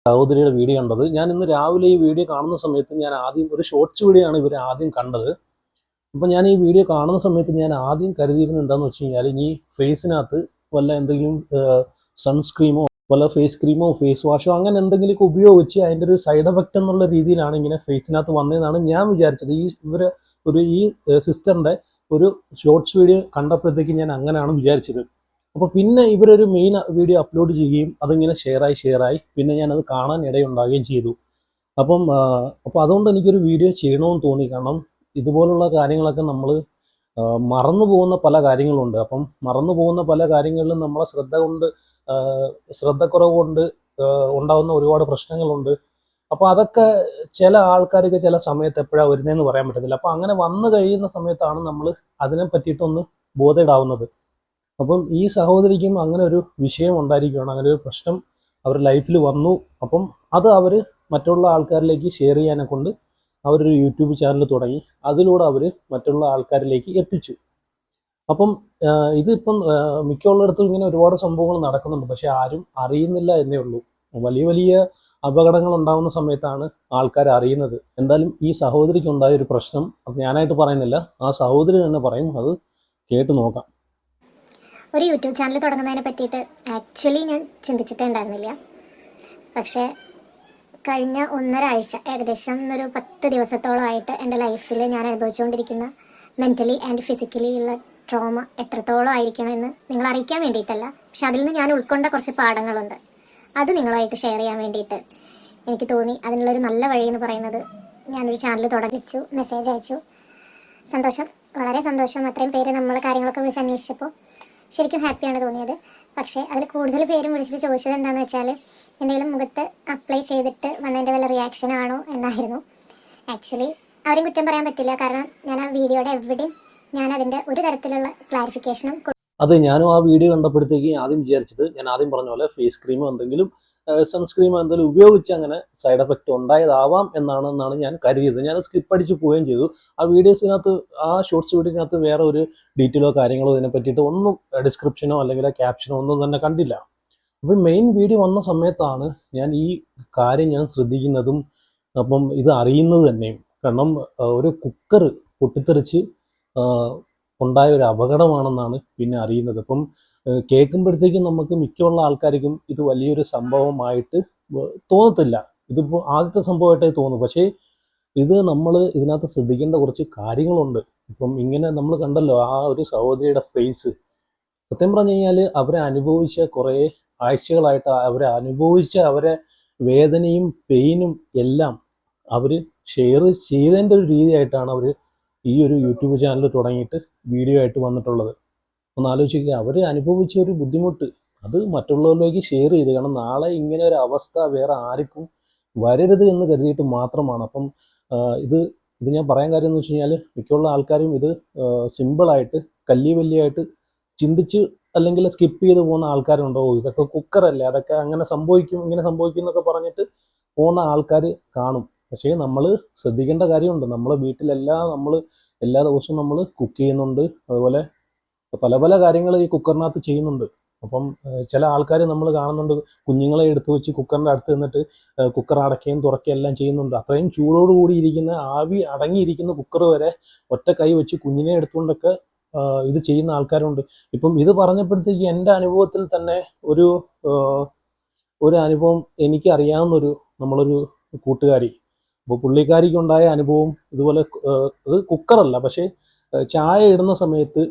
സഹോദരിയുടെ വീഡിയോ കണ്ടത്. ഞാൻ ഇന്ന് രാവിലെ ഈ വീഡിയോ കാണുന്ന സമയത്ത് ഞാൻ ആദ്യം ഒരു ഷോർട്സ് വീഡിയോ ആണ് ഇവർ ആദ്യം കണ്ടത്. അപ്പോൾ ഞാൻ ഈ വീഡിയോ കാണുന്ന സമയത്ത് ഞാൻ ആദ്യം കരുതിയിരുന്നത് എന്താണെന്ന് വെച്ച് കഴിഞ്ഞാൽ, ഇനി ഫേസിനകത്ത് വല്ല എന്തെങ്കിലും സൺസ്ക്രീമോ വല്ല ഫേസ് ക്രീമോ ഫേസ് വാഷോ അങ്ങനെ എന്തെങ്കിലുമൊക്കെ ഉപയോഗിച്ച് അതിൻ്റെ ഒരു സൈഡ് എഫക്റ്റ് എന്നുള്ള രീതിയിലാണ് ഇങ്ങനെ ഫേസിനകത്ത് വന്നതെന്നാണ് ഞാൻ വിചാരിച്ചത്. ഈ സിസ്റ്ററിൻ്റെ ഒരു ഷോർട്സ് വീഡിയോ കണ്ടപ്പോഴത്തേക്ക് ഞാൻ അങ്ങനെയാണ് വിചാരിച്ചത്. അപ്പോൾ പിന്നെ ഇവരൊരു മെയിൻ വീഡിയോ അപ്ലോഡ് ചെയ്യുകയും അതിങ്ങനെ ഷെയറായി പിന്നെ ഞാനത് കാണാൻ ഇടയുണ്ടാകുകയും ചെയ്തു. അപ്പോൾ അതുകൊണ്ട് എനിക്കൊരു വീഡിയോ ചെയ്യണമെന്ന് തോന്നി. കാരണം ഇതുപോലുള്ള കാര്യങ്ങളൊക്കെ നമ്മൾ മറന്നു പോകുന്ന പല കാര്യങ്ങളുണ്ട്. അപ്പം മറന്നു പോകുന്ന പല കാര്യങ്ങളിലും നമ്മളെ ശ്രദ്ധക്കുറവ് കൊണ്ട് ഉണ്ടാകുന്ന ഒരുപാട് പ്രശ്നങ്ങളുണ്ട്. അപ്പോൾ അതൊക്കെ ചില ആൾക്കാർക്ക് ചില സമയത്ത് എപ്പോഴാണ് വരുന്നതെന്ന് പറയാൻ പറ്റത്തില്ല. അപ്പോൾ അങ്ങനെ വന്നു കഴിയുന്ന സമയത്താണ് നമ്മൾ അതിനെ പറ്റിയിട്ടൊന്ന് ബോധേഡാവുന്നത്. അപ്പം ഈ സഹോദരിക്കും അങ്ങനെ ഒരു വിഷയം ഉണ്ടായിരിക്കുകയാണ്, അങ്ങനെ ഒരു പ്രശ്നം അവരുടെ ലൈഫിൽ വന്നു. അപ്പം അത് അവർ മറ്റുള്ള ആൾക്കാരിലേക്ക് ഷെയർ ചെയ്യാനെ കൊണ്ട് അവരൊരു യൂട്യൂബ് ചാനൽ തുടങ്ങി. അതിലൂടെ അവർ മറ്റുള്ള ആൾക്കാരിലേക്ക് എത്തിച്ചു. അപ്പം ഇതിപ്പം മിക്കുള്ളിടത്തും ഇങ്ങനെ ഒരുപാട് സംഭവങ്ങൾ നടക്കുന്നുണ്ട്, പക്ഷെ ആരും അറിയുന്നില്ല എന്നേ ഉള്ളൂ. വലിയ വലിയ അപകടങ്ങൾ ഉണ്ടാകുന്ന സമയത്താണ് ആൾക്കാർ അറിയുന്നത്. എന്തായാലും ഈ സഹോദരിക്ക് ഉണ്ടായ ഒരു പ്രശ്നം അത് ഞാനായിട്ട് പറയുന്നില്ല, ആ സഹോദരി തന്നെ പറയും, അത് കേട്ട് നോക്കാം. ഒരു യൂട്യൂബ് ചാനൽ തുടങ്ങുന്നതിനെ പറ്റിയിട്ട് ആക്ച്വലി ഞാൻ ചിന്തിച്ചിട്ടേ ഉണ്ടായിരുന്നില്ല. പക്ഷേ കഴിഞ്ഞ 1.5 ആഴ്ച, ഏകദേശം ഒരു 10 ദിവസത്തോളമായിട്ട് എൻ്റെ ലൈഫിൽ ഞാൻ അനുഭവിച്ചുകൊണ്ടിരിക്കുന്ന മെൻ്റലി ആൻഡ് ഫിസിക്കലി ഉള്ള ട്രോമ എത്രത്തോളം ആയിരിക്കണമെന്ന് നിങ്ങളെ അറിയിക്കാൻ വേണ്ടിയിട്ടല്ല, പക്ഷെ അതിൽ നിന്ന് ഞാൻ ഉൾക്കൊണ്ട കുറച്ച് പാഠങ്ങളുണ്ട്. അത് നിങ്ങളായിട്ട് ഷെയർ ചെയ്യാൻ വേണ്ടിയിട്ട് എനിക്ക് തോന്നി. അതിനുള്ളൊരു നല്ല വഴി എന്ന് പറയുന്നത്, ഞാനൊരു ചാനൽ തുടങ്ങിച്ചു, മെസ്സേജ് അയച്ചു. സന്തോഷം, വളരെ സന്തോഷം. അത്രയും പേര് നമ്മളെ കാര്യങ്ങളൊക്കെ വിളിച്ച് അന്വേഷിച്ചപ്പോൾ ശരിക്കും ഹാപ്പിയാണ് തോന്നിയത്. പക്ഷേ അതിൽ കൂടുതൽ പേരും വിളിച്ചിട്ട് ചോദിച്ചത് എന്താണെന്ന് വെച്ചാൽ, എന്തെങ്കിലും മുഖത്ത് അപ്ലൈ ചെയ്തിട്ട് വന്നതിൻ്റെ വല്ല റിയാക്ഷൻ ആണോ എന്നായിരുന്നു. ആക്ച്വലി അവരെയും കുറ്റം പറയാൻ പറ്റില്ല, കാരണം ഞാൻ ആ വീഡിയോയുടെ എവിടെയും ഞാൻ അതിൻ്റെ ഒരു തരത്തിലുള്ള ക്ലാരിഫിക്കേഷനും. അതെ, ഞാനും ആ വീഡിയോ കണ്ടപ്പോഴത്തേക്ക് ആദ്യം വിചാരിച്ചത്, ഞാൻ ആദ്യം പറഞ്ഞ പോലെ ഫേസ് ക്രീമോ എന്തെങ്കിലും സൺസ്ക്രീമോ എന്തെങ്കിലും ഉപയോഗിച്ച് അങ്ങനെ സൈഡ് എഫക്റ്റ് ഉണ്ടായതാവാം എന്നാണ് ഞാൻ കരുതിയത്. ഞാൻ സ്കിപ്പ് അടിച്ച് പോവുകയും ചെയ്തു. ആ വീഡിയോസിനകത്ത്, ആ ഷോർട്സ് വീഡിയോസിനകത്ത് വേറെ ഒരു ഡീറ്റെയിലോ കാര്യങ്ങളോ ഇതിനെ പറ്റിയിട്ട് ഒന്നും ഡിസ്ക്രിപ്ഷനോ അല്ലെങ്കിൽ ക്യാപ്ഷനോ ഒന്നും തന്നെ കണ്ടില്ല. അപ്പം മെയിൻ വീഡിയോ വന്ന സമയത്താണ് ഞാൻ ഈ കാര്യം ഞാൻ ശ്രദ്ധിക്കുന്നതും അപ്പം ഇത് അറിയുന്നത് തന്നെയും. കാരണം ഒരു കുക്കർ പൊട്ടിത്തെറിച്ച് ഉണ്ടായ ഒരു അപകടമാണെന്നാണ് പിന്നെ അറിയുന്നത്. അപ്പം കേൾക്കുമ്പോഴത്തേക്കും നമുക്ക് മിക്കുള്ള ആൾക്കാർക്കും ഇത് വലിയൊരു സംഭവമായിട്ട് തോന്നത്തില്ല. ഇതിപ്പോൾ ആദ്യത്തെ സംഭവമായിട്ടേ തോന്നും. പക്ഷേ ഇത് നമ്മൾ ഇതിനകത്ത് ശ്രദ്ധിക്കേണ്ട കുറച്ച് കാര്യങ്ങളുണ്ട്. ഇപ്പം ഇങ്ങനെ നമ്മൾ കണ്ടല്ലോ ആ ഒരു സഹോദരിയുടെ ഫേസ്. സത്യം പറഞ്ഞു കഴിഞ്ഞാൽ അവരെ അനുഭവിച്ച കുറേ ആഴ്ചകളായിട്ട് അവരെ വേദനയും പെയിനും എല്ലാം അവർ ഷെയർ ചെയ്തതിൻ്റെ ഒരു രീതിയായിട്ടാണ് അവർ ഈ ഒരു യൂട്യൂബ് ചാനൽ തുടങ്ങിയിട്ട് വീഡിയോ ആയിട്ട് വന്നിട്ടുള്ളത്. ഒന്ന് ആലോചിക്കുക, അവർ അനുഭവിച്ച ഒരു ബുദ്ധിമുട്ട് അത് മറ്റുള്ളവരിലേക്ക് ഷെയർ ചെയ്ത്. കാരണം നാളെ ഇങ്ങനെ ഒരു അവസ്ഥ വേറെ ആർക്കും വരരുത് എന്ന് കരുതിയിട്ട് മാത്രമാണ്. അപ്പം ഇത് ഞാൻ പറയാൻ കാര്യം എന്ന് വെച്ച് കഴിഞ്ഞാൽ, മിക്കുള്ള ആൾക്കാരും ഇത് സിമ്പിളായിട്ട് കല്ലിവല്ലിയായിട്ട് ചിന്തിച്ച് അല്ലെങ്കിൽ സ്കിപ്പ് ചെയ്ത് പോകുന്ന ആൾക്കാരുണ്ടോ. ഇതൊക്കെ കുക്കറല്ലേ, അതൊക്കെ അങ്ങനെ സംഭവിക്കും, ഇങ്ങനെ സംഭവിക്കും എന്നൊക്കെ പറഞ്ഞിട്ട് പോകുന്ന ആൾക്കാർ കാണും. പക്ഷേ നമ്മൾ ശ്രദ്ധിക്കേണ്ട കാര്യമുണ്ട്. നമ്മളെ നമ്മൾ എല്ലാ ദിവസവും നമ്മൾ കുക്ക് ചെയ്യുന്നുണ്ട്, അതുപോലെ പല പല കാര്യങ്ങൾ ഈ കുക്കറിനകത്ത് ചെയ്യുന്നുണ്ട്. അപ്പം ചില ആൾക്കാർ നമ്മൾ കാണുന്നുണ്ട്, കുഞ്ഞുങ്ങളെ എടുത്തു വെച്ച് കുക്കറിൻ്റെ അടുത്ത് നിന്നിട്ട് കുക്കർ അടയ്ക്കുകയും തുറക്കുകയും എല്ലാം ചെയ്യുന്നുണ്ട്. അത്രയും ചൂടോടുകൂടി ഇരിക്കുന്ന, ആവി അടങ്ങിയിരിക്കുന്ന കുക്കർ വരെ ഒറ്റ കൈ വെച്ച് കുഞ്ഞിനെ എടുത്തുകൊണ്ടൊക്കെ ഇത് ചെയ്യുന്ന ആൾക്കാരുണ്ട്. ഇപ്പം ഇത് പറഞ്ഞപ്പോഴത്തേക്ക് എൻ്റെ അനുഭവത്തിൽ തന്നെ ഒരു അനുഭവം എനിക്ക് അറിയാവുന്നൊരു നമ്മളൊരു കൂട്ടുകാരി. അപ്പോൾ പുള്ളിക്കാരിക്കുണ്ടായ അനുഭവം ഇതുപോലെ, അത് കുക്കറല്ല, പക്ഷേ ചായ ഇടുന്ന സമയത്ത്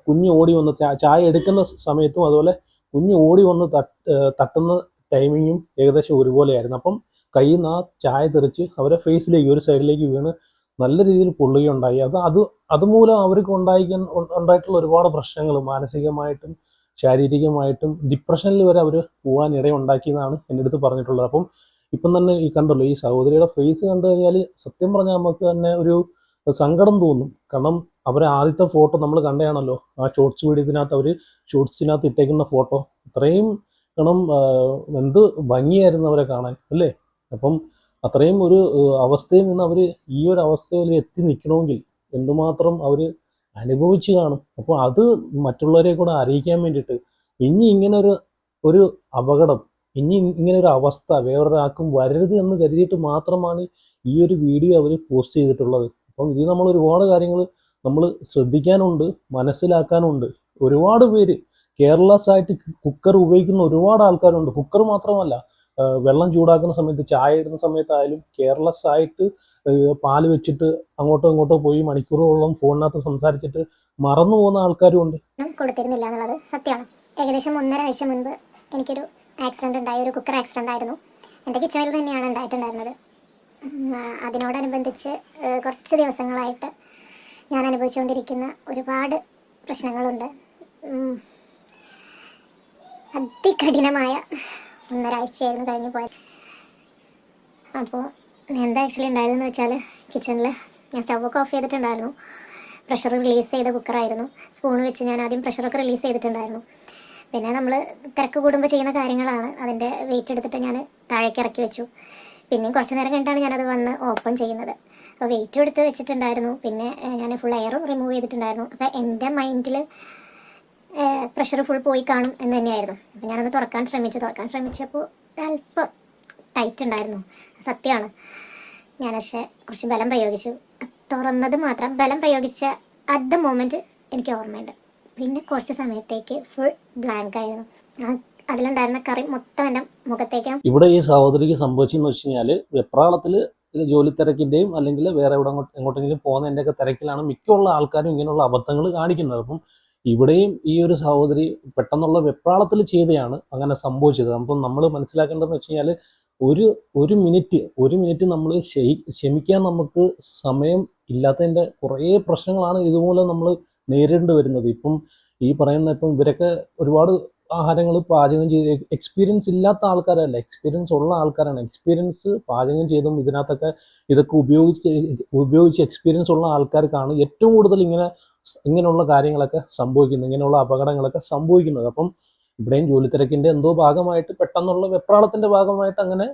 കുഞ്ഞ് ഓടി വന്ന് ചായ എടുക്കുന്ന സമയത്തും അതുപോലെ കുഞ്ഞ് ഓടി വന്ന് തട്ടുന്ന ടൈമിങ്ങും ഏകദേശം ഒരുപോലെയായിരുന്നു. അപ്പം കയ്യിൽ നിന്ന് ആ ചായ തെറിച്ച് അവരെ ഫേസിലേക്ക് ഒരു സൈഡിലേക്ക് വീണ് നല്ല രീതിയിൽ പൊള്ളുകയുണ്ടായി. അതുമൂലം അവർക്ക് ഉണ്ടായിട്ടുള്ള ഒരുപാട് പ്രശ്നങ്ങൾ, മാനസികമായിട്ടും ശാരീരികമായിട്ടും ഡിപ്രഷനിൽ വരെ അവർ പോകാൻ ഇടയുണ്ടാക്കിയെന്നാണ് എൻ്റെ അടുത്ത് പറഞ്ഞിട്ടുള്ളത്. അപ്പം ഇപ്പം തന്നെ ഈ കണ്ടല്ലോ, ഈ സഹോദരിയുടെ ഫേസ് കണ്ടു കഴിഞ്ഞാൽ സത്യം പറഞ്ഞാൽ നമുക്ക് തന്നെ ഒരു സങ്കടം തോന്നും. കാരണം അവരെ ആദ്യത്തെ ഫോട്ടോ നമ്മൾ കണ്ടതാണല്ലോ, ആ ഷോർട്സ് വീഡിയോത്തിനകത്ത് അവർ ഷോർട്സിനകത്ത് ഇട്ടേക്കുന്ന ഫോട്ടോ. അത്രയും കാരണം എന്ത് ഭംഗിയായിരുന്നു അവരെ കാണാൻ, അല്ലേ? അപ്പം അത്രയും ഒരു അവസ്ഥയിൽ നിന്ന് അവർ ഈ ഒരു അവസ്ഥയിൽ എത്തി നിൽക്കണമെങ്കിൽ എന്തുമാത്രം അവർ അനുഭവിച്ചു കാണും. അപ്പോൾ അത് മറ്റുള്ളവരെ കൂടെ അറിയിക്കാൻ വേണ്ടിയിട്ട്, ഇനി ഇങ്ങനെ ഒരു അപകടം ഇനി ഇങ്ങനെ ഒരു അവസ്ഥ വേറൊരാൾക്കും വരരുത് എന്ന് കരുതിയിട്ട് മാത്രമാണ് ഈ ഒരു വീഡിയോ അവർ പോസ്റ്റ് ചെയ്തിട്ടുള്ളത്. അപ്പം ഇതിൽ നമ്മൾ ഒരുപാട് കാര്യങ്ങൾ നമ്മൾ ശ്രദ്ധിക്കാനുണ്ട്, മനസ്സിലാക്കാനുണ്ട്. ഒരുപാട് പേര് കെയർലെസ് ആയിട്ട് കുക്കർ ഉപയോഗിക്കുന്ന ഒരുപാട് ആൾക്കാരുണ്ട്. കുക്കർ മാത്രമല്ല, വെള്ളം ചൂടാക്കുന്ന സമയത്ത്, ചായ ഇടുന്ന സമയത്തായാലും കെയർലെസ് ആയിട്ട് പാല് വെച്ചിട്ട് അങ്ങോട്ടോ ഇങ്ങോട്ടോ പോയി മണിക്കൂറുകളോളം ഫോണിനകത്ത് സംസാരിച്ചിട്ട് മറന്നു പോകുന്ന ആൾക്കാരും ഉണ്ട്. കൊടുത്തിരുന്നില്ല എന്നുള്ളത് സത്യമാണ്. ഏകദേശം 1.5 ആഴ്ച മുൻപ് എനിക്കൊരു ആക്സിഡന്റ് ഉണ്ടായി. ഒരു കുക്കർ ആക്സിഡന്റ് ആയിരുന്നു. എൻ്റെ കിച്ചണിൽ തന്നെയാണ് ഉണ്ടായിട്ടുണ്ടായിരുന്നത്. അതിനോടനുബന്ധിച്ച് കുറച്ച് ദിവസങ്ങളായിട്ട് ഞാൻ അനുഭവിച്ചുകൊണ്ടിരിക്കുന്ന ഒരുപാട് പ്രശ്നങ്ങളുണ്ട്. അതികഠിനമായ 1.5 ആഴ്ചയായിരുന്നു കഴിഞ്ഞു പോയത്. അപ്പോൾ എന്താ ആക്ച്വലി ഉണ്ടായതെന്ന് വെച്ചാൽ, കിച്ചണിൽ ഞാൻ സ്റ്റൗവൊക്കെ ഓഫ് ചെയ്തിട്ടുണ്ടായിരുന്നു. പ്രഷർ റിലീസ് ചെയ്ത കുക്കറായിരുന്നു. സ്പൂൺ വെച്ച് ഞാൻ ആദ്യം പ്രഷറൊക്കെ റിലീസ് ചെയ്തിട്ടുണ്ടായിരുന്നു. പിന്നെ നമ്മൾ തിരക്ക് കൂടുമ്പോൾ ചെയ്യുന്ന കാര്യങ്ങളാണ്. അതിൻ്റെ വെയിറ്റ് എടുത്തിട്ട് ഞാൻ താഴേക്ക് ഇറക്കി വെച്ചു. പിന്നെയും കുറച്ച് നേരം കഴിഞ്ഞിട്ടാണ് ഞാനത് വന്ന് ഓപ്പൺ ചെയ്യുന്നത്. അപ്പോൾ വെയിറ്റും എടുത്ത് വെച്ചിട്ടുണ്ടായിരുന്നു. പിന്നെ ഞാൻ ഫുൾ എയറും റിമൂവ് ചെയ്തിട്ടുണ്ടായിരുന്നു. അപ്പോൾ എൻ്റെ മൈൻഡിൽ പ്രഷർ ഫുൾ പോയി കാണും എന്ന് തന്നെയായിരുന്നു. അപ്പോൾ ഞാനത് തുറക്കാൻ ശ്രമിച്ചപ്പോൾ അല്പം ടൈറ്റ് ഉണ്ടായിരുന്നു, സത്യമാണ്. ഞാൻ പക്ഷേ കുറച്ച് ബലം പ്രയോഗിച്ചു. തുറന്നത് മാത്രം ബലം പ്രയോഗിച്ച അറ്റ് ദ മൊമെൻറ്റ് എനിക്ക് ഓർമ്മയുണ്ട്. പിന്നെ കുറച്ച് സമയത്തേക്ക് ഫുൾ ബ്ലാങ്ക് ആയിരുന്നു. അതിലുണ്ടായിരുന്ന കറി മൊത്തം എൻ്റെ മുഖത്തേക്കാണ്. ഇവിടെ ഈ സഹോദരിക്ക് സംഭവിച്ചെന്ന് വെച്ച് കഴിഞ്ഞാൽ, വെപ്രാളത്തിൽ ജോലി തിരക്കിൻ്റെയും അല്ലെങ്കിൽ വേറെ എങ്ങോട്ടെങ്കിലും പോകുന്നതിൻ്റെയൊക്കെ തിരക്കിലാണ് മിക്കുള്ള ആൾക്കാരും ഇങ്ങനെയുള്ള അബദ്ധങ്ങൾ കാണിക്കുന്നത്. അപ്പം ഇവിടെയും ഈ ഒരു സഹോദരി പെട്ടെന്നുള്ള വെപ്രാളത്തിൽ ചെയ്തതാണ് അങ്ങനെ സംഭവിച്ചത്. അപ്പം നമ്മൾ മനസ്സിലാക്കേണ്ടതെന്ന് വെച്ച് കഴിഞ്ഞാൽ, ഒരു മിനിറ്റ് നമ്മൾ ക്ഷമിക്കാൻ നമുക്ക് സമയം ഇല്ലാത്തതിൻ്റെ കുറേ പ്രശ്നങ്ങളാണ് ഇതുമൂലം നമ്മൾ നേരിടേണ്ടി വരുന്നത്. ഇപ്പം ഈ പറയുന്ന ഇവരൊക്കെ ഒരുപാട് ആഹാരങ്ങൾ പാചകം ചെയ്ത് എക്സ്പീരിയൻസ് ഇല്ലാത്ത ആൾക്കാരല്ല, എക്സ്പീരിയൻസ് ഉള്ള ആൾക്കാരാണ്. എക്സ്പീരിയൻസ് പാചകം ചെയ്തും ഇതിനകത്തൊക്കെ ഇതൊക്കെ ഉപയോഗിച്ച് എക്സ്പീരിയൻസ് ഉള്ള ആൾക്കാർക്കാണ് ഏറ്റവും കൂടുതൽ ഇങ്ങനെയുള്ള കാര്യങ്ങളൊക്കെ സംഭവിക്കുന്നത്, ഇങ്ങനെയുള്ള അപകടങ്ങളൊക്കെ സംഭവിക്കുന്നത്. അപ്പം ഇവിടെയും ജോലി തിരക്കിൻ്റെ എന്തോ ഭാഗമായിട്ട് പെട്ടെന്നുള്ള വെപ്രാളത്തിൻ്റെ ഭാഗമായിട്ട് അങ്ങനെ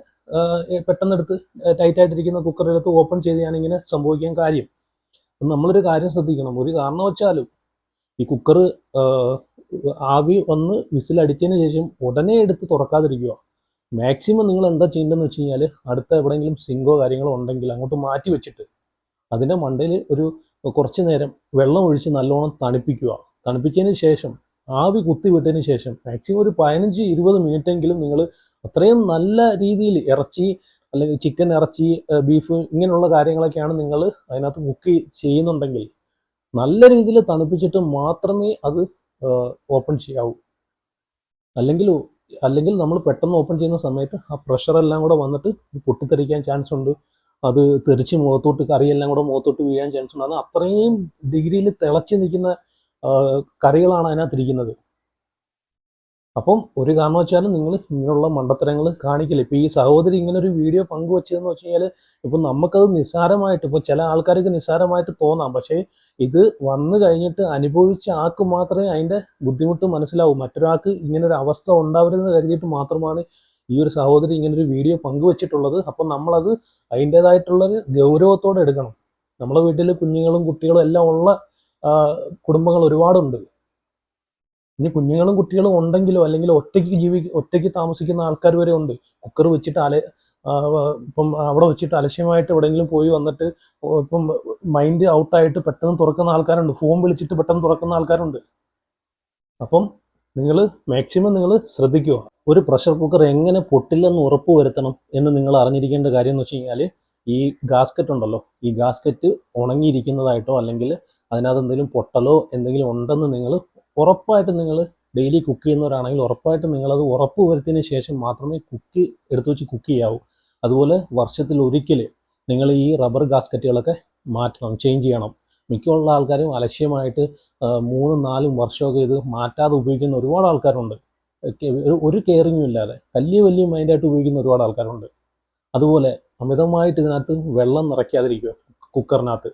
പെട്ടെന്നെടുത്ത് ടൈറ്റായിട്ടിരിക്കുന്ന കുക്കറെടുത്ത് ഓപ്പൺ ചെയ്താണ് ഇങ്ങനെ സംഭവിക്കാൻ കാര്യം. അപ്പം നമ്മളൊരു കാര്യം ശ്രദ്ധിക്കണം. ഒരു കാരണവശാലും ഈ കുക്കർ ആവി വന്ന് വിസിലടിച്ചതിന് ശേഷം ഉടനെ എടുത്ത് തുറക്കാതിരിക്കുക. മാക്സിമം നിങ്ങൾ എന്താ ചെയ്യേണ്ടതെന്ന് വെച്ച് കഴിഞ്ഞാൽ, അടുത്ത എവിടെയെങ്കിലും സിങ്കോ കാര്യങ്ങളോ ഉണ്ടെങ്കിൽ അങ്ങോട്ട് മാറ്റി വെച്ചിട്ട് അതിൻ്റെ മണ്ടയിൽ കുറച്ച് നേരം വെള്ളം ഒഴിച്ച് നല്ലോണം തണുപ്പിച്ചതിന് ശേഷം ആവി കുത്തി വിട്ടതിന് ശേഷം മാക്സിമം ഒരു 15-20 മിനിറ്റെങ്കിലും നിങ്ങൾ അത്രയും നല്ല രീതിയിൽ ഇറച്ചി അല്ലെങ്കിൽ ചിക്കൻ, ഇറച്ചി, ബീഫ് ഇങ്ങനെയുള്ള കാര്യങ്ങളൊക്കെയാണ് നിങ്ങൾ അതിനകത്ത് കുക്ക് ചെയ്യുന്നുണ്ടെങ്കിൽ നല്ല രീതിയിൽ തണുപ്പിച്ചിട്ട് മാത്രമേ അത് ഓപ്പൺ ചെയ്യാവൂ. അല്ലെങ്കിൽ നമ്മൾ പെട്ടെന്ന് ഓപ്പൺ ചെയ്യുന്ന സമയത്ത് ആ പ്രഷറെല്ലാം കൂടെ വന്നിട്ട് പൊട്ടിത്തെറിക്കാൻ ചാൻസ് ഉണ്ട്. അത് തെറിച്ച് കറിയെല്ലാം കൂടെ മുഖത്തോട്ട് വീഴാൻ ചാൻസ് ഉണ്ട്. അത് അത്രയും ഡിഗ്രിയിൽ തിളച്ച് നിൽക്കുന്ന കറികളാണ് അതിനകത്തിരിക്കുന്നത്. അപ്പം ഒരു കാരണവശാലും നിങ്ങൾ ഇങ്ങനെയുള്ള മണ്ടത്തരങ്ങൾ കാണിക്കില്ല. ഇപ്പോൾ ഈ സഹോദരി ഇങ്ങനെ ഒരു വീഡിയോ പങ്കുവച്ചതെന്ന് വെച്ച് കഴിഞ്ഞാൽ, ഇപ്പം നമുക്കത് നിസ്സാരമായിട്ട്, ഇപ്പോൾ ചില ആൾക്കാർക്ക് നിസ്സാരമായിട്ട് തോന്നാം. പക്ഷേ ഇത് വന്നു കഴിഞ്ഞിട്ട് അനുഭവിച്ച ആൾക്ക് മാത്രമേ അതിൻ്റെ ബുദ്ധിമുട്ട് മനസ്സിലാവൂ. മറ്റൊരാൾക്ക് ഇങ്ങനൊരു അവസ്ഥ ഉണ്ടാവരുതെന്ന് കരുതിയിട്ട് മാത്രമാണ് ഈ ഒരു സഹോദരി ഇങ്ങനൊരു വീഡിയോ പങ്കുവച്ചിട്ടുള്ളത്. അപ്പം നമ്മളത് അതിൻ്റേതായിട്ടുള്ളൊരു ഗൗരവത്തോടെ എടുക്കണം. നമ്മളെ വീട്ടിൽ കുഞ്ഞുങ്ങളും കുട്ടികളും എല്ലാം ഉള്ള കുടുംബങ്ങൾ ഒരുപാടുണ്ട്. ഇനി കുഞ്ഞുങ്ങളും കുട്ടികളും ഉണ്ടെങ്കിലോ അല്ലെങ്കിൽ ഒറ്റയ്ക്ക് താമസിക്കുന്ന ആൾക്കാർ വരെ ഉണ്ട്. കുക്കർ വെച്ചിട്ട് ഇപ്പം അവിടെ വെച്ചിട്ട് അലക്ഷ്യമായിട്ട് എവിടെയെങ്കിലും പോയി വന്നിട്ട് ഇപ്പം മൈൻഡ് ഔട്ടായിട്ട് പെട്ടെന്ന് തുറക്കുന്ന ആൾക്കാരുണ്ട്. ഫോൺ വിളിച്ചിട്ട് പെട്ടെന്ന് തുറക്കുന്ന ആൾക്കാരുണ്ട്. അപ്പം നിങ്ങൾ മാക്സിമം ശ്രദ്ധിക്കുക. ഒരു പ്രഷർ കുക്കർ എങ്ങനെ പൊട്ടില്ലെന്ന് ഉറപ്പ് വരുത്തണം എന്ന് നിങ്ങൾ അറിഞ്ഞിരിക്കേണ്ട കാര്യം എന്ന് വെച്ച് കഴിഞ്ഞാൽ, ഈ ഗാസ്കറ്റ് ഉണ്ടല്ലോ, ഈ ഗാസ്കറ്റ് ഉണങ്ങിയിരിക്കുന്നതായിട്ടോ അല്ലെങ്കിൽ അതിനകത്ത് എന്തെങ്കിലും പൊട്ടലോ എന്തെങ്കിലും ഉണ്ടെന്ന് നിങ്ങൾ ഡെയിലി കുക്ക് ചെയ്യുന്നവരാണെങ്കിൽ ഉറപ്പായിട്ട് നിങ്ങളത് ഉറപ്പ് വരുത്തിയതിന് ശേഷം മാത്രമേ എടുത്തു വെച്ച് കുക്ക് ചെയ്യാവൂ. അതുപോലെ വർഷത്തിൽ ഒരിക്കൽ നിങ്ങൾ ഈ റബ്ബർ ഗാസ്കറ്റുകളൊക്കെ മാറ്റണം, ചേഞ്ച് ചെയ്യണം. മിക്കുള്ള ആൾക്കാരും അലക്ഷ്യമായിട്ട് 3-4 വർഷമൊക്കെ ഇത് മാറ്റാതെ ഉപയോഗിക്കുന്ന ഒരുപാട് ആൾക്കാരുണ്ട്. ഒരു കെയറിങ്ങും ഇല്ലാതെ വലിയ മൈൻഡായിട്ട് ഉപയോഗിക്കുന്ന ഒരുപാട് ആൾക്കാരുണ്ട്. അതുപോലെ അമിതമായിട്ട് ഇതിനകത്ത് വെള്ളം നിറയ്ക്കാതിരിക്കുക. കുക്കറിനകത്ത്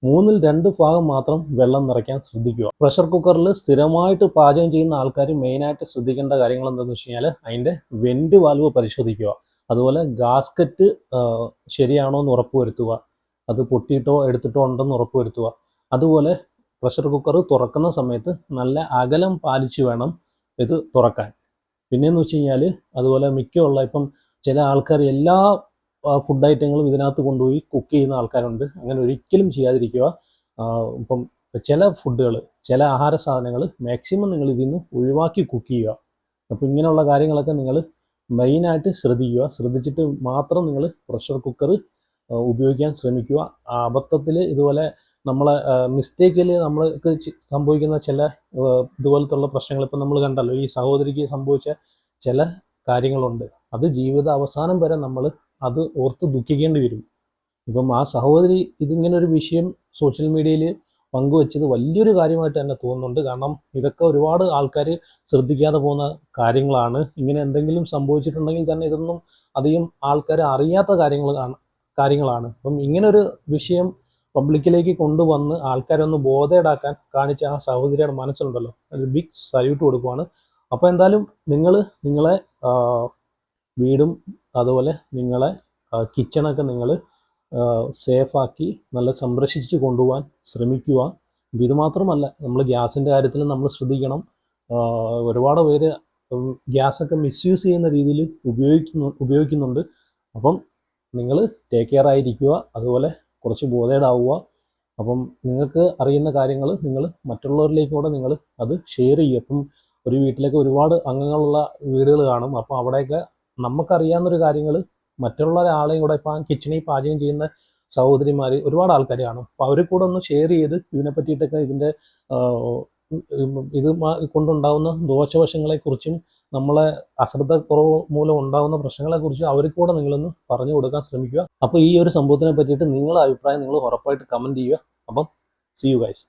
2/3 ഭാഗം മാത്രം വെള്ളം നിറയ്ക്കാൻ ശ്രദ്ധിക്കുക. പ്രഷർ കുക്കറിൽ സ്ഥിരമായിട്ട് പാചകം ചെയ്യുന്ന ആൾക്കാർ മെയിനായിട്ട് ശ്രദ്ധിക്കേണ്ട കാര്യങ്ങൾ എന്താണെന്ന് വെച്ച് കഴിഞ്ഞാൽ, അതിൻ്റെ വെൻറ്റ് വാൽവ് പരിശോധിക്കുക. അതുപോലെ ഗാസ്കറ്റ് ശരിയാണോ എന്ന് ഉറപ്പ് വരുത്തുക. അത് പൊട്ടിയിട്ടോ എടുത്തിട്ടോ ഉണ്ടെന്ന് ഉറപ്പ് വരുത്തുക. അതുപോലെ പ്രഷർ കുക്കർ തുറക്കുന്ന സമയത്ത് നല്ല അകലം പാലിച്ച് വേണം ഇത് തുറക്കാൻ. പിന്നെയെന്ന് വെച്ച് കഴിഞ്ഞാൽ അതുപോലെ മിക്കുള്ള ഇപ്പം ചില ആൾക്കാർ എല്ലാ ഫുഡ് ഐറ്റങ്ങളും ഇതിനകത്ത് കൊണ്ടുപോയി കുക്ക് ചെയ്യുന്ന ആൾക്കാരുണ്ട്. അങ്ങനെ ഒരിക്കലും ചെയ്യാതിരിക്കുക. ഇപ്പം ചില ഫുഡുകൾ, ചില ആഹാര സാധനങ്ങൾ മാക്സിമം നിങ്ങൾ ഇതിൽ നിന്ന് ഒഴിവാക്കി കുക്ക് ചെയ്യുക. അപ്പോൾ ഇങ്ങനെയുള്ള കാര്യങ്ങളൊക്കെ നിങ്ങൾ മെയിനായിട്ട് ശ്രദ്ധിക്കുക. ശ്രദ്ധിച്ചിട്ട് മാത്രം നിങ്ങൾ പ്രഷർ കുക്കർ ഉപയോഗിക്കാൻ ശ്രമിക്കുക. അബദ്ധത്തിൽ ഇതുപോലെ നമ്മളെ മിസ്റ്റേക്കിൽ നമ്മൾക്ക് സംഭവിക്കുന്ന ചില ഇതുപോലത്തുള്ള പ്രശ്നങ്ങൾ ഇപ്പം നമ്മൾ കണ്ടല്ലോ, ഈ സഹോദരിക്ക് സംഭവിച്ച ചില കാര്യങ്ങളുണ്ട്. അത് ജീവിത അവസാനം വരെ നമ്മൾ അത് ഓർത്ത് ദുഃഖിക്കേണ്ടി വരും. ഇപ്പം ആ സഹോദരി ഇതിങ്ങനൊരു വിഷയം സോഷ്യൽ മീഡിയയിൽ പങ്കുവെച്ചത് വലിയൊരു കാര്യമായിട്ട് തന്നെ തോന്നുന്നുണ്ട്. കാരണം ഇതൊക്കെ ഒരുപാട് ആൾക്കാർ ശ്രദ്ധിക്കാതെ പോകുന്ന കാര്യങ്ങളാണ്. ഇങ്ങനെ എന്തെങ്കിലും സംഭവിച്ചിട്ടുണ്ടെങ്കിൽ തന്നെ ഇതൊന്നും അധികം ആൾക്കാർ അറിയാത്ത കാര്യങ്ങളാണ്. അപ്പം ഇങ്ങനൊരു വിഷയം പബ്ലിക്കിലേക്ക് കൊണ്ടുവന്ന് ആൾക്കാരൊന്ന് ബോധേടാക്കാൻ കാണിച്ച ആ സഹോദരിയുടെ മനസ്സുണ്ടല്ലോ, ഒരു ബിഗ് സല്യൂട്ട് കൊടുക്കുവാണ്. അപ്പോൾ എന്തായാലും നിങ്ങളെ വീടും അതുപോലെ നിങ്ങളെ കിച്ചണൊക്കെ നിങ്ങൾ സേഫാക്കി നല്ല സംരക്ഷിച്ച് കൊണ്ടുപോകാൻ ശ്രമിക്കുക. ഇത് മാത്രമല്ല, നമ്മൾ ഗ്യാസിൻ്റെ കാര്യത്തിൽ നമ്മൾ ശ്രദ്ധിക്കണം. ഒരുപാട് പേര് ഗ്യാസൊക്കെ മിസ്യൂസ് ചെയ്യുന്ന രീതിയിൽ ഉപയോഗിക്കുന്നുണ്ട്. അപ്പം നിങ്ങൾ ടേക്ക് കെയർ ആയിരിക്കുക, അതുപോലെ കുറച്ച് ബോധേഡാവുക. അപ്പം നിങ്ങൾക്ക് അറിയുന്ന കാര്യങ്ങൾ നിങ്ങൾ മറ്റുള്ളവരിലേക്ക് കൂടെ നിങ്ങൾ അത് ഷെയർ ചെയ്യുക. അപ്പം ഒരു വീട്ടിലേക്ക് ഒരുപാട് അംഗങ്ങളുള്ള വീടുകൾ കാണും. അപ്പോൾ അവിടെയൊക്കെ നമുക്കറിയാവുന്നൊരു കാര്യങ്ങൾ മറ്റുള്ള ഒരാളെയും കൂടെ ഇപ്പം കിച്ചണിൽ പാചകം ചെയ്യുന്ന സഹോദരിമാർ ഒരുപാട് ആൾക്കാർ കാണും. അപ്പോൾ അവരെ കൂടെ ഒന്ന് ഷെയർ ചെയ്ത് ഇതിനെ പറ്റിയിട്ടൊക്കെ ഇതിൻ്റെ ഇത് കൊണ്ടുണ്ടാകുന്ന ദോഷവശങ്ങളെക്കുറിച്ചും നമ്മളെ അശ്രദ്ധക്കുറവ് മൂലം ഉണ്ടാകുന്ന പ്രശ്നങ്ങളെക്കുറിച്ചും അവർക്ക് കൂടെ നിങ്ങളൊന്ന് പറഞ്ഞു കൊടുക്കാൻ ശ്രമിക്കുക. അപ്പോൾ ഈ ഒരു സംഭവത്തിനെ പറ്റിയിട്ട് നിങ്ങളുടെ അഭിപ്രായം നിങ്ങൾ ഉറപ്പായിട്ട് കമൻറ്റ് ചെയ്യുക. അപ്പം സീ യു ഗൈസ്.